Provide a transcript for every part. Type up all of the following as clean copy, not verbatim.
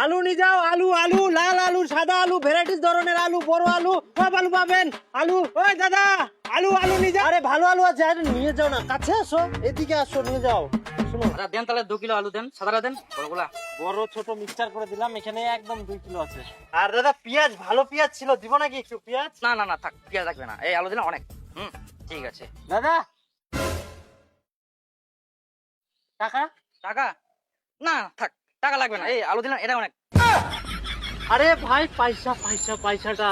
আলু নিয়ে যাও, আলু আলু, লাল আলু, সাদা আলু, ভ্যারাইটিস ধরনের আলু, বড় আলু, সব আলু পাবেন। আলু, ওই দাদা, আলু আলু নিয়ে যাও। আরে ভালো আলু আছে, আরে নিয়ে যাও না, কাছে আসো, এদিকে আসো, নিয়ে যাও। শোনো, আচ্ছা দেন তাহলে 2 কিলো আলু দেন, সাদাটা দেন, বড়গুলা। বড় ছোট মিক্সচার করে দিলাম, এখানে একদম 2 কিলো আছে। আর দাদা পেঁয়াজ, ভালো পেঁয়াজ ছিল, দিব নাকি একটু পেঁয়াজ? না না না থাক, পেঁয়াজ লাগবে না, এই আলু দিলে অনেক। ঠিক আছে। দাদা টাকা? টাকা না থাক, টাকা লাগবে না, এই আলু দিলাম, এটা অনেক। আরে ভাই পয়সা পয়সা পয়সাটা।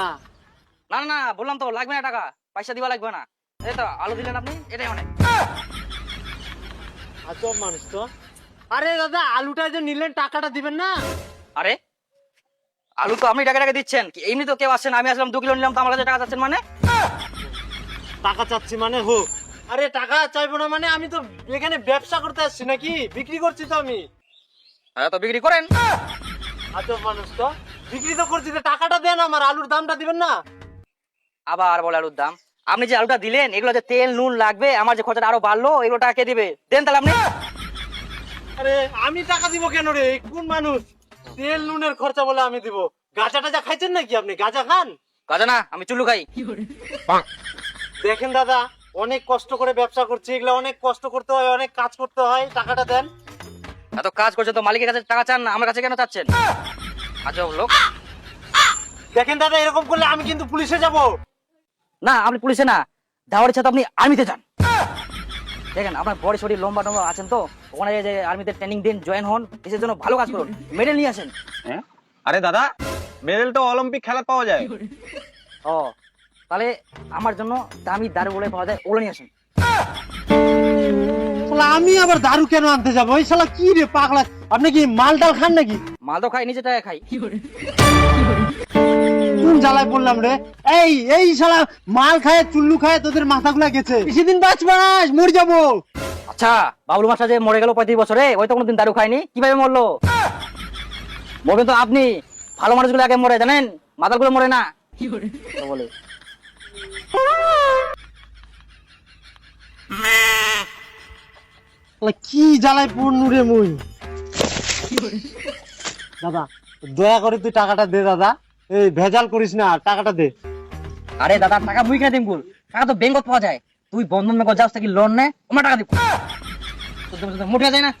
না না না বললাম তো লাগবে না টাকা, পয়সা দিবা লাগবে না। এই তো আলু দিলেন আপনি, এটাই অনেক। আজব মানুষ তো। আরে দাদা আলুটা যে নিলেন, টাকাটা দিবেন না? আরে আলু তো আপনি টাকা টাকা দিচ্ছেন, কি এমনি তো কেউ আসছেন, আমি আসলাম 2 কিলো নিলাম, তো আমার কাছে টাকা চাচ্ছেন মানে? টাকা চাচ্ছি মানে হোক। আরে টাকা চাইবো না মানে, আমি তো এখানে ব্যবসা করতে আসছি নাকি, বিক্রি করছি তো আমি। হ্যাঁ তো বিক্রি করেন। আজব মানুষ তো, বিক্রি তো করছি, তো টাকাটা দেন, আমার আলুর দামটা দিবেন না? আবার বলে আলুর দাম। আপনি যে আলুটা দিলেন, এগুলো যে তেল নুন লাগবে, আমার যে খরচাটা আরো বাড়লো, এগুলো টাকা কে দিবে? দেন তাহলে আপনি। আরে আমি টাকা দিব কেন রে, কোন মানুষ? তেল নুনের খরচা বলে আমি দিব? গাঁজা টাজা খাইছেন নাকি আপনি? গাঁজা খান? কাজে না, আমি চুল্লু খাই। দেখেন দাদা, অনেক কষ্ট করে ব্যবসা করছি, এগুলো অনেক কষ্ট করতে হয়, অনেক কাজ করতে হয়, টাকাটা দেন। এত কাজ করছে তো মালিকের কাছে টাকা চান না, আমার কাছে কেন চাচ্ছেন? আজব লোক। দেখেন দাদা, এরকম করলে আমি কিন্তু পুলিশে যাব। না আপনি পুলিশে না, দাওয়ার ইচ্ছা তো আপনি আর্মিতে যান। দেখেন আপনার বড়ি সড়ি লম্বা টম্বা আছেন তো, ওখানে যে আর্মিতে ট্রেনিং দিন, জয়েন হন, দেশের জন্য ভালো কাজ করুন, মেডেল নিয়ে আসেন। হ্যাঁ? আরে দাদা, মেডেল তো অলিম্পিক খেলা পাওয়া যায়। ও তাহলে আমার জন্য দামি দারু বলে পাওয়া যায়, ওগুলো নিয়ে আসেন। শালা আমি আবার দারু কেন আনতে যাবো? ওই শালা কি রে পাগলা, আপনি কি মাল ডাল খান নাকি? মাল তো খাই, নিজে টাকা খাই। কোন জ্বালায় পড়লাম রে? এই এই শালা মাল খায়, চুল্লু খায়, তোদের মাথাগুলা গেছে। বেশি দিন বাঁচবাস, মরে যাবো। আচ্ছা বাবলু মাস্টার যে মরে গেল 35 বছরে, ওই তো কোনোদিন দারু খায়নি, কিভাবে মরলো? মরবেন তো আপনি, ভালো মানুষগুলো আগে মরে, জানেন, মাতালগুলো মরে না। তো বলে শালা কি জ্বালায় পড়নু রে মুই। দাদা দয়া করে তুই টাকাটা দে দাদা, এই ভেজাল করিস না, টাকাটা দে। আরে দাদা টাকা মুই কিনে দিম বল, টাকা তো ব্যাংকত পাওয়া যায়, তুই বন্ধন ব্যাংক যাস থেকে লোন নে, আমার টাকা দিব, তোর মোটা যায় না।